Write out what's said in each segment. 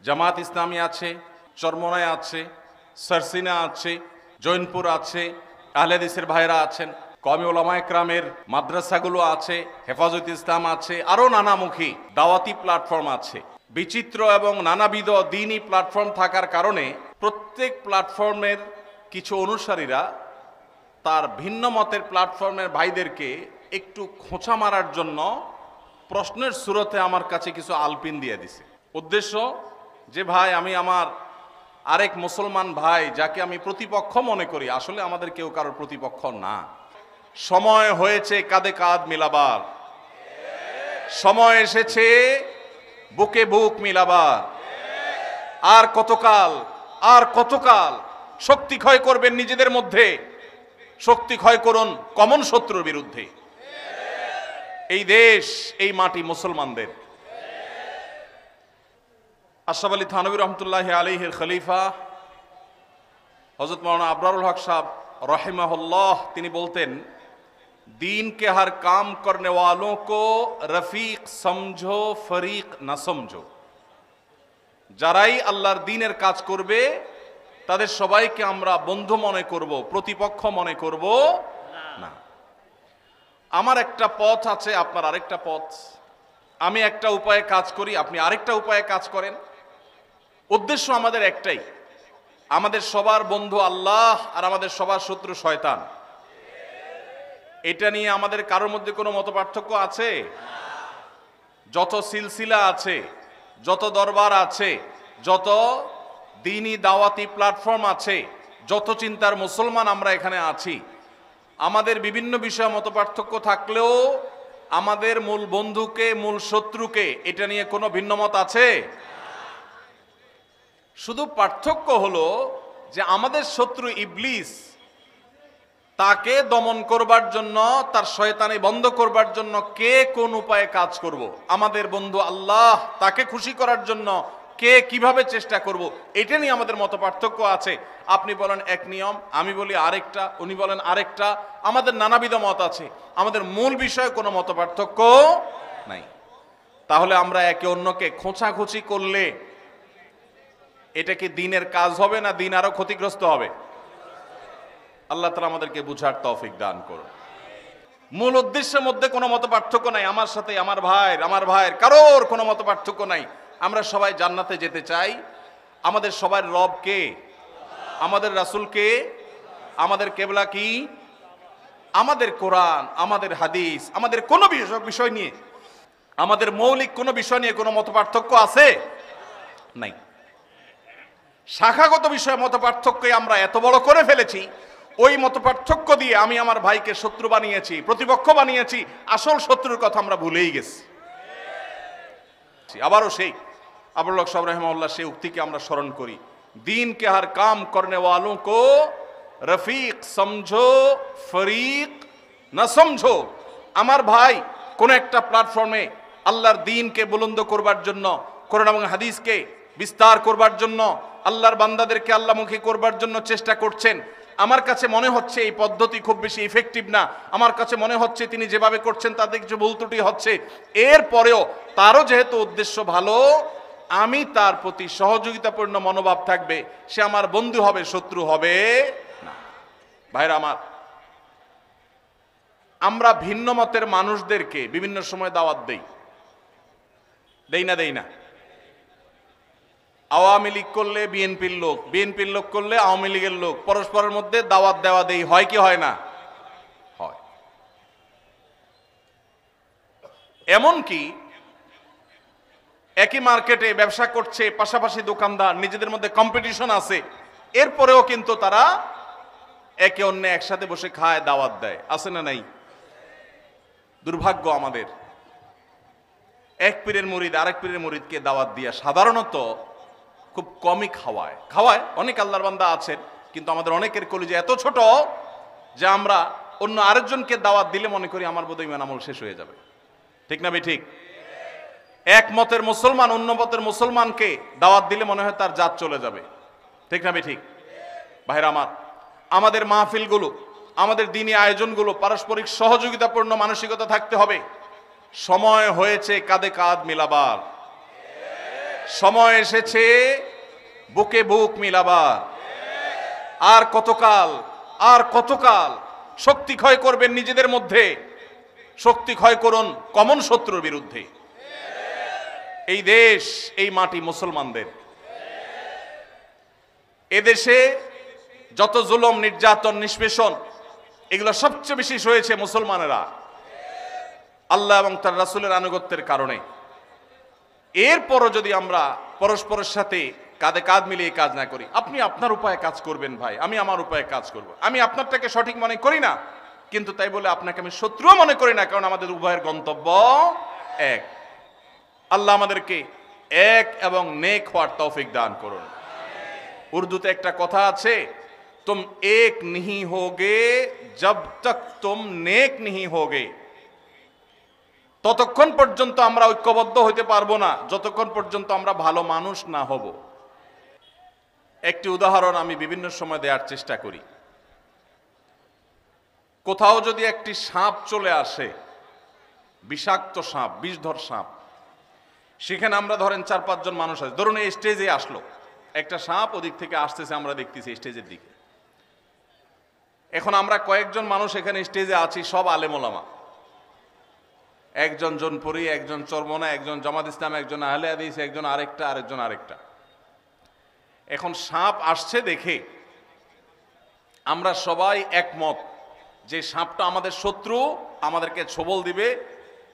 জামাত ইসলামী আছে, চরমনায় আছে, সারসিনা আছে, জৈনপুর আছে, আহলে হাদিসের ভাইরা আছেন, কওমি উলামা ইকরামের মাদ্রাসাগুলো আছে, হেফাজত ইসলাম আছে, আরও নানামুখী দাওয়াতি প্ল্যাটফর্ম আছে। বিচিত্র এবং নানাবিধ দ্বীনি প্ল্যাটফর্ম থাকার কারণে প্রত্যেক প্ল্যাটফর্মের কিছু অনুসারীরা তার ভিন্ন মতের প্ল্যাটফর্মের ভাইদেরকে একটু খোঁচা মারার জন্য প্রশ্নের সুরতে আমার কাছে কিছু আলপিন দিয়ে দিছে। উদ্দেশ্য যে ভাই, আমি আমার আরেক মুসলমান ভাই যাকে আমি প্রতিপক্ষ মনে করি, আসলে আমাদের কেউ কারোর প্রতিপক্ষ না। সময় হয়েছে কাঁধে কাঁধ মিলাবার, সময় এসেছে বুকে বুক মিলাবার। আর কতকাল শক্তি ক্ষয় করবেন নিজেদের মধ্যে? শক্তি ক্ষয় করুন কমন শত্রুর বিরুদ্ধে। এই দেশ, এই মাটি মুসলমানদের। আশরাফ আলী থানভী রহমতুল্লাহ আলাইহির খলিফা হযরত মাওলানা আবরারুল হক সাহেব রহিমাহুল্লাহ তিনি বলতেন, दीन के हर काम करने वालों को रफीक समझो, फरीक ना समझो। যারাই আল্লাহর দ্বীনের কাজ করবে তাদের সবাইকে আমরা বন্ধু মনে করব, প্রতিপক্ষ মনে করব না। আমার একটা পথ আছে, আপনার আরেকটা পথ। আমি একটা উপায়ে কাজ করি, আপনি আরেকটা উপায়ে কাজ করেন। উদ্দেশ্য আমাদের একটাই, আমাদের সবার বন্ধু আল্লাহ আর আমাদের সবার শত্রু শয়তান। এটা নিয়ে আমাদের কারোর মধ্যে কোনো মতপার্থক্য আছে? যত সিলসিলা আছে, যত দরবার আছে, যত দ্বীনি দাওয়াতি প্ল্যাটফর্ম আছে, যত চিন্তার মুসলমান আমরা এখানে আছি, আমাদের বিভিন্ন বিষয়ে মতপার্থক্য থাকলেও আমাদের মূল বন্ধুকে, মূল শত্রুকে এটা নিয়ে কোনো ভিন্ন মত আছে? শুধু পার্থক্য হলো যে আমাদের শত্রু ইবলিস, তাকে দমন করবার জন্য, তার শয়তানি বন্ধ করবার জন্য কে কোন উপায়ে কাজ করব। আমাদের বন্ধু আল্লাহ, তাকে খুশি করার জন্য কে কিভাবে চেষ্টা করব, এটা নিয়ে আমাদের মত পার্থক্য আছে। আপনি বলেন এক নিয়ম, আমি বলি আরেকটা, উনি বলেন আরেকটা, আমাদের নানাবিধ মত আছে। আমাদের মূল বিষয়ে কোনো মত পার্থক্য নাই। তাহলে আমরা একে অন্যকে খোঁচাখুচি করলে এটা কি দ্বীনের কাজ হবে না দ্বীন আরো ক্ষতিগ্রস্ত হবে? আল্লাহ তাআলা আমাদেরকে বুঝার তৌফিক দান করুন। মূল উদ্দেশ্যের মধ্যে কোনো মত পার্থক্য নাই। আমার সাথে আমার ভাইয়ের কারোর কোনো মত পার্থক্য নাই। আমরা সবাই জান্নাতে যেতে চাই। আমাদের সবার রব কে? আমাদের রাসূল কে? আমাদের কিবলা কি? আমাদের কোরআন, আমাদের হাদিস, আমাদের কোনো বিষয় নিয়ে, আমাদের মৌলিক কোনো বিষয় নিয়ে কোনো মত পার্থক্য আছে? নাই। শাখাগত বিষয়ে মত পার্থক্য আমরা এত বড় করে ফেলেছি, ওই মত পার্থক্য দিয়ে আমি আমার ভাইকে শত্রু বানিয়েছি, প্রতিপক্ষ বানিয়েছি। আসল শত্রুর কথা আমরা ভুলেই গেছি। আবারও সেই আবুল হক সাহেব রাহিমাহুল্লাহ সেই উক্তিকে আমরা স্মরণ করি, दीन के हर काम करने वालों को रफीक समझो, फरीक ना समझो। আমার ভাই কোন একটা প্ল্যাটফর্মে আল্লাহর দ্বীনকে বুলন্দ করবার জন্য, কোরআন এবং হাদিসকে বিস্তার করবার জন্য, আল্লাহর বান্দাদেরকে আল্লাহমুখী করবার জন্য চেষ্টা করছেন। আমার কাছে মনে হচ্ছে এই পদ্ধতি খুব বেশি ইফেক্টিভ না, আমার কাছে মনে হচ্ছে তিনি যেভাবে করছেন তাতে কিছু ভুল ত্রুটি হচ্ছে। এরপরেও তারও যেহেতু উদ্দেশ্য ভালো, আমি তার প্রতি সহযোগিতাপূর্ণ মনোভাব থাকবে। সে আমার বন্ধু হবে, শত্রু হবে না। ভাইরা আমার, আমরা ভিন্ন মতের মানুষদেরকে বিভিন্ন সময় দাওয়াত দেই না? আওয়ামী লীগ করলে বিএনপির লোক, বিএনপির লোক করলে আওয়ামী লীগের লোক, পরস্পরের মধ্যে দাওয়াত দেওয়া দেই হয় কি হয় না? হয়। এমনকি একই মার্কেটে ব্যবসা করছে, পাশাপাশি দোকানদার, নিজেদের মধ্যে কম্পিটিশন আছে, এরপরেও কিন্তু তারা একে অন্য একসাথে বসে খায়, দাওয়াত দেয়। আছে না নাই? দুর্ভাগ্য আমাদের, এক পীরের মুরিদ আরেক পীরের মুরিদকে দাওয়াত দিয়া সাধারণত খুব কমই খাওয়ায়। অনেক আল্লাহর বান্দা আছেন, কিন্তু আমাদের অনেকের কলিজা এত ছোট যে আমরা অন্য আরেকজনকে দাওয়াত দিলে মনে করি আমার বোধহয় ঈমান আমল শেষ হয়ে যাবে। ঠিক না ঠিক? এক মতের মুসলমান অন্য মতের মুসলমানকে দাওয়াত দিলে মনে হয় তার জাত চলে যাবে। ঠিক না ঠিক? ভাইরা আমার, আমাদের মাহফিলগুলো, আমাদের দ্বীনি আয়োজনগুলো পারস্পরিক সহযোগিতাপূর্ণ মানসিকতা থাকতে হবে। সময় হয়েছে কাঁধে কাঁধ মিলাবার। সময় এসেছে বুকে বুক মিলাবার। আর কতকাল, আর কতকাল শক্তি ক্ষয় করবেন নিজেদের মধ্যে? শক্তি ক্ষয় করুন কমন শত্রুর বিরুদ্ধে। এই দেশ, এই মাটি মুসলমানদের। এদেশে যত জুলুম, নির্যাতন, নিষ্পেষণ, এগুলো সবচেয়ে বেশি সয়েছে মুসলমানেরা আল্লাহ এবং তার রাসূলের আনুগত্যের কারণে। এরপরও যদি আমরা পরস্পরের সাথে কাঁধে কাঁধ মিলিয়ে কাজ না করি, আপনি আপনার উপায়ে কাজ করবেন ভাই, আমি আমার উপায়ে কাজ করব। আমি আপনারটাকে সঠিক মনে করি না, কিন্তু তাই বলে আপনাকে আমি শত্রুও মনে করি না, কারণ আমাদের উভয়ের গন্তব্য এক। আল্লাহ আমাদেরকে এক এবং নেক হওয়ার তৌফিক দান করুন। উর্দুতে একটা কথা আছে, তুম এক नहीं होगे जब तक तुम नेक नहीं होगे। ততক্ষণ পর্যন্ত আমরা ঐক্যবদ্ধ হইতে পারবো না যতক্ষণ পর্যন্ত আমরা ভালো মানুষ না হব। একটি উদাহরণ আমি বিভিন্ন সময় দেওয়ার চেষ্টা করি। কোথাও যদি একটি সাপ চলে আসে, বিষাক্ত সাপ, বিষধর সাপ, সেখানে আমরা ধরেন 4-5 জন মানুষ আছে, ধরুন এই স্টেজে আসলো একটা সাপ, ওদিক থেকে আসতেছে, আমরা দেখতেছি স্টেজের দিকে। এখন আমরা কয়েকজন মানুষ এখানে স্টেজে আছি, সব আলেম ওলামা, একজন জোনপুরি, একজন চরমনা, একজন জামাত ইসলাম, একজন আহলে হাদিস, একজন আরেকটা, আরেকজন আরেকটা। এখন সাপ আসছে দেখে আমরা সবাই একমত যে সাপটা আমাদের শত্রু, আমাদেরকে ছোবল দিবে,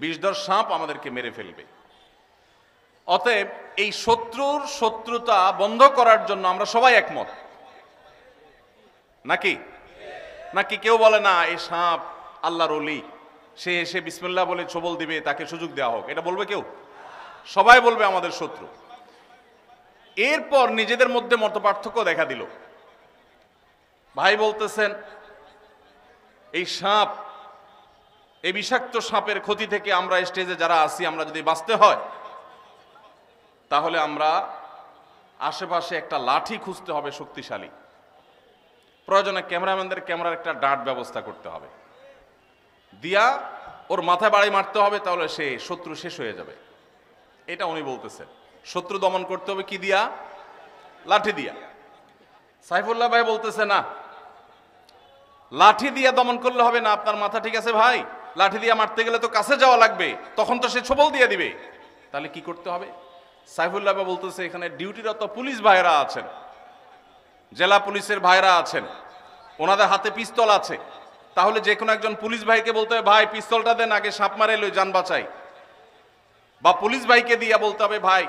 বিষধর সাপ আমাদেরকে মেরে ফেলবে। অতএব এই শত্রুর শত্রুতা বন্ধ করার জন্য আমরা সবাই একমত, নাকি? নাকি কেউ বলে না এই সাপ আল্লাহর ওলি, সে এসে বিসমিল্লাহ বলে ছোবল দিবে, তাকে সুযোগ দেওয়া হোক, এটা বলবে কেউ? সবাই বলবে আমাদের শত্রু। এরপর নিজেদের মধ্যে মতপার্থক্য দেখা দিল। ভাই বলতেছেন এই সাপ, এই বিষাক্ত সাপের ক্ষতি থেকে আমরা স্টেজে যারা আছি, আমরা যদি বাঁচতে হয় তাহলে আমরা আশেপাশে একটা লাঠি খুঁজতে হবে শক্তিশালী, প্রয়োজনে ক্যামেরাম্যানদের ক্যামেরার একটা ডার্ট ব্যবস্থা করতে হবে, দিয়া ওর মাথায় বাড়ি মারতে হবে, তাহলে সে শত্রু শেষ হয়ে যাবে। এটা উনি বলতেছেন। শত্রু দমন করতে হবে কি দিয়া? লাঠি দিয়া। সাইফুল্লাহ ভাই বলতেছে না, লাঠি দিয়া দমন করলে হবে না, আপনার মাথা ঠিক আছে ভাই, লাঠি দিয়া মারতে গেলে তো কাছে যাওয়া লাগবে, তখন তো সে ছোবল দিয়ে দিবে, তাহলে কি করতে হবে? সাইফুল্লাহ ভাই বলতেছে এখানে ডিউটিরত পুলিশ ভাইরা আছেন, জেলা পুলিশের ভাইরা আছেন, ওনাদের হাতে পিস্তল আছে, তাহলে যে কোনো একজন পুলিশ ভাইকে বলতে হবে ভাই পিস্তলটা দেন, আগে সাপ মারে লই, যান বাঁচাই। বা পুলিশ ভাইকে দিয়া বলতে হবে ভাই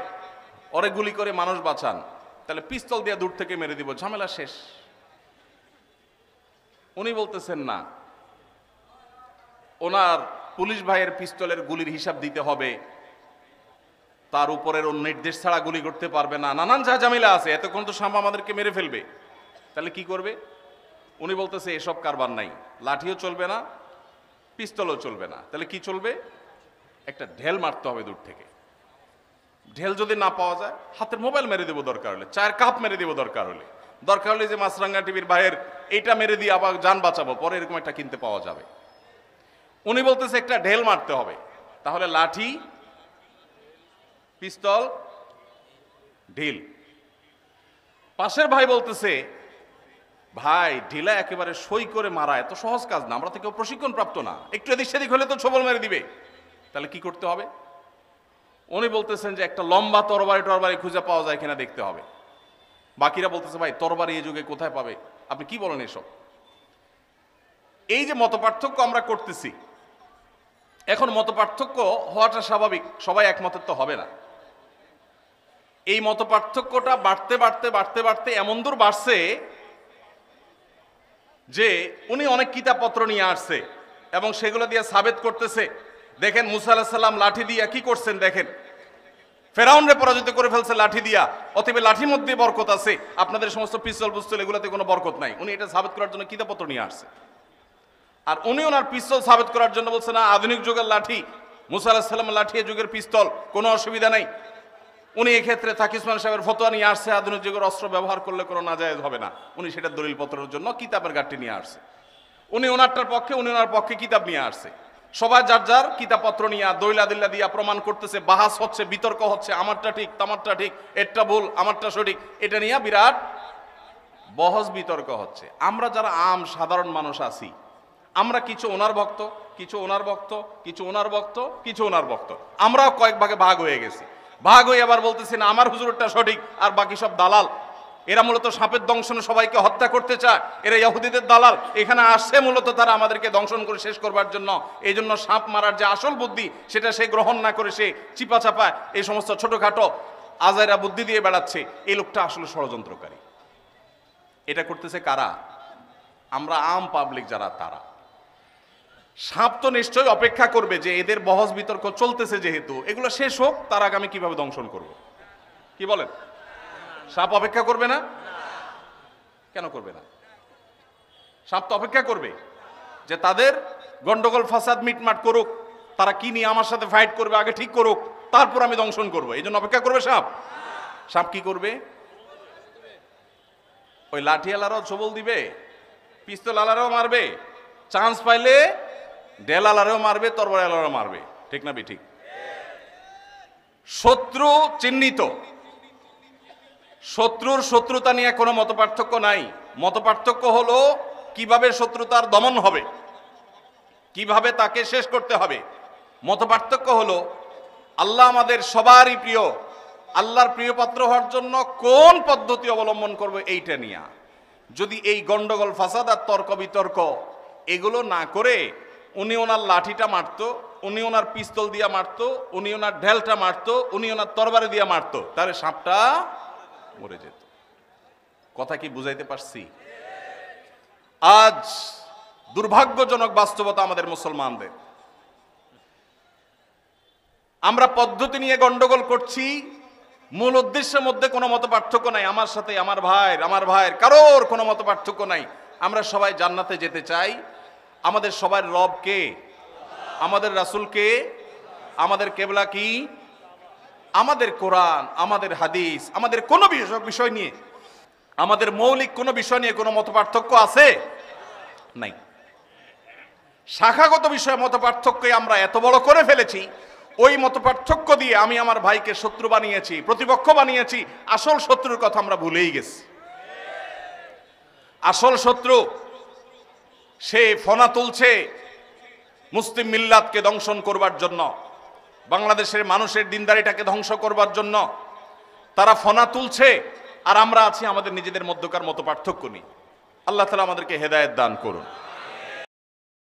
ওরে গুলি করে মানুষ বাঁচান, তাহলে পিস্তল দিয়া দূর থেকে মেরে দিব, ঝামেলা শেষ। উনি বলতেছেন না, ওনার পুলিশ ভাইয়ের পিস্তলের গুলির হিসাব দিতে হবে, তার উপরের ওর নির্দেশ ছাড়া গুলি করতে পারবে না, নানান যা ঝামেলা আছে, এতক্ষণ তো সাপ আমাদেরকে মেরে ফেলবে, তাহলে কি করবে? উনি বলতেছে এসব কারবার নাই, লাঠিও চলবে না, পিস্তলও চলবে না, তাহলে কি চলবে? একটা ঢেল মারতে হবে দূর থেকে। ঢেল যদি না পাওয়া যায় হাতের মোবাইল মেরে দেবো, দরকার হলে চায়ের কাপ মেরে দেবো, দরকার হলে যে মাছরাঙ্গা টিভির ভাইয়ের এইটা মেরে দিয়ে আবার যান বাঁচাবো, পরে এরকম একটা কিনতে পাওয়া যাবে। উনি বলতেছে একটা ঢেল মারতে হবে, তাহলে লাঠি, পিস্তল, ঢিল। পাশের ভাই বলতেছে ভাই ঢিলা একেবারে সই করে মারা এত সহজ কাজ না, আমরা তো কেউ প্রশিক্ষণ প্রাপ্ত না, একটু এদিক সেদিক হলে তো ছোবল মেরে দিবে, তাহলে কি করতে হবে? উনি বলতেছেন যে একটা লম্বা তরবারি খুঁজে পাওয়া যায় কিনা দেখতে হবে। বাকিরা বলতেছে ভাই তরবারি এই যুগে কোথায় পাবে, আপনি কি বলেন এসব? এই যে মতপার্থক্য আমরা করতেছি, এখন মতপার্থক্য হওয়াটা স্বাভাবিক, সবাই একমতের তো হবে না। এই মতপার্থক্যটা বাড়তে বাড়তে বাড়তে বাড়তে এমন দূর বাড়ছে যে উনি অনেক কিতাবপত্র নিয়ে আসছে এবং সেগুলো দিয়ে সাবেত করতেছে। দেখেন মুসা আলাইহিস সালাম লাঠি দিয়া কি করছেন, দেখেন ফেরাউনরে পরাজিত করে ফেলছে লাঠি দিয়া, অতএব লাঠির মধ্যে বরকত আছে, আপনাদের সমস্ত পিস্তল বুস্তল এগুলোতে কোনো বরকত নাই। উনি এটা সাবেত করার জন্য কিতাবপত্র নিয়ে আসছে। আর উনি ওনার পিস্তল সাবেত করার জন্য বলছে না আধুনিক যুগের লাঠি, মুসা আলাইহিস সালামের লাঠি এ যুগের পিস্তল, কোনো অসুবিধা নাই। উনি এক্ষেত্রে তাকি উসমান সাহেবের ফতোয়া নিয়ে আসছে, আধুনিক যুগের অস্ত্র ব্যবহার করলে কোনো নাজায়েজ হবে না, উনি সেটা দলিল পত্রের জন্য কিতাবের গাঁটটি নিয়ে আসছে। উনি ওনারটার পক্ষে, উনি ওনার পক্ষে কিতাব নিয়ে আসছে। সবাই যার যার কিতাবপত্র নিয়ে দলিল আদিল্লা দিয়া প্রমাণ করতেছে, বাহাস হচ্ছে, বিতর্ক হচ্ছে, আমারটা ঠিক তামারটা ঠিক, এরটা ভুল আমারটা সঠিক, এটা নিয়ে বিরাট বহস বিতর্ক হচ্ছে। আমরা যারা আম সাধারণ মানুষ আছি, আমরা কিছু ওনার ভক্ত, কিছু ওনার ভক্ত, কিছু ওনার ভক্ত, কিছু ওনার ভক্ত, আমরাও কয়েক ভাগে ভাগ হয়ে গেছি। ভাগ হয়ে আবার বলতেছি না আমার হুজুরটা সঠিক আর বাকি সব দালাল। এরা মূলত সাপের দংশনে সবাইকে হত্যা করতে চায়, এরা ইহুদিদের দালাল। এখানে আসছে মূলত তারা আমাদেরকে দংশন করে শেষ করবার জন্য। এই জন্য সাপ মারার যে আসল বুদ্ধি সেটা সে গ্রহণ না করে সে চিপা চাপায় এই সমস্ত ছোটখাটো আজাইরা বুদ্ধি দিয়ে বেড়াচ্ছে। এই লোকটা আসলে ষড়যন্ত্রকারী। এটা করতেছে কারা? আমরা আম পাবলিক যারা, তারা। সাপ তো নিশ্চয়ই অপেক্ষা করবে যে এদের বহস বিতর্ক চলতেছে, যেহেতু এগুলো শেষ হোক তার আগে আমি কিভাবে দংশন করব। কি বলেন? সাপ অপেক্ষা করবে না? কেন করবে না? সাপ তো অপেক্ষা করবে যে তাদের গন্ডগোল ফাসাদ মিটমাট করুক, তারা কি নিয়ে আমার সাথে ফাইট করবে আগে ঠিক করুক, তারপর আমি দংশন করব। এই জন্য অপেক্ষা করবে সাপ। সাপ কি করবে? ওই লাঠিয়ালারাও সবল দিবে, পিস্তল আলারাও মারবে, চান্স পাইলে ডেল আলারাও মারবে, তরবার আলারাও মারবে। ঠিক না ঠিক? শত্রু চিহ্নিত, শত্রুর শত্রুতা নিয়ে কোনো মতপার্থক্য নাই। মতপার্থক্য হলো কিভাবে শত্রুতার দমন হবে, কিভাবে তাকে শেষ করতে হবে। মতপার্থক্য হলো আল্লাহ আমাদের সবারই প্রিয়, আল্লাহর প্রিয় পাত্র হওয়ার জন্য কোন পদ্ধতি অবলম্বন করবে এইটা নিয়ে। যদি এই গন্ডগোল ফাসাদ আর তর্ক বিতর্ক এগুলো না করে উনি ওনার লাঠিটা মারতো, উনি ওনার পিস্তল দিয়া মারতো, উনি ওনার ঢেলটা মারতো, উনি ওনার তরবারি দিয়া মারতো, তাহলে সাপটা মরে যেত। কথা কি বুঝাইতে পারছি? আজ দুর্ভাগ্যজনক বাস্তবতা আমাদের মুসলমানদের, আমরা পদ্ধতি নিয়ে গন্ডগোল করছি, মূল উদ্দেশ্যের মধ্যে কোনো মত পার্থক্য নাই। আমার সাথে আমার ভাইয়ের কারোর কোনো মত পার্থক্য নাই। আমরা সবাই জান্নাতে যেতে চাই। আমাদের সবার রব কে? আমাদের রাসূল কে? আমাদের কেবলা কি? আমাদের কোরআন, আমাদের হাদিস, আমাদের কোনো বিষয় নিয়ে, আমাদের মৌলিক কোনো বিষয় নিয়ে কোনো মত পার্থক্য আছে? নাই। শাখাগত বিষয়ে মত পার্থক্য আমরা এত বড় করে ফেলেছি, ওই মত পার্থক্য দিয়ে আমি আমার ভাইকে শত্রু বানিয়েছি, প্রতিপক্ষ বানিয়েছি। আসল শত্রুর কথা আমরা ভুলেই গেছি। আসল শত্রু সে ফনা তুলছে মুসলিম মিল্লাতকে দংশন করবার জন্য, বাংলাদেশের মানুষের দিনদারিটাকে ধ্বংস করবার জন্য তারা ফনা তুলছে, আর আমরা আছি আমাদের নিজেদের মধ্যকার মত পার্থক্য নিয়ে। আল্লাহ তাআলা আমাদেরকে হেদায়েত দান করুন।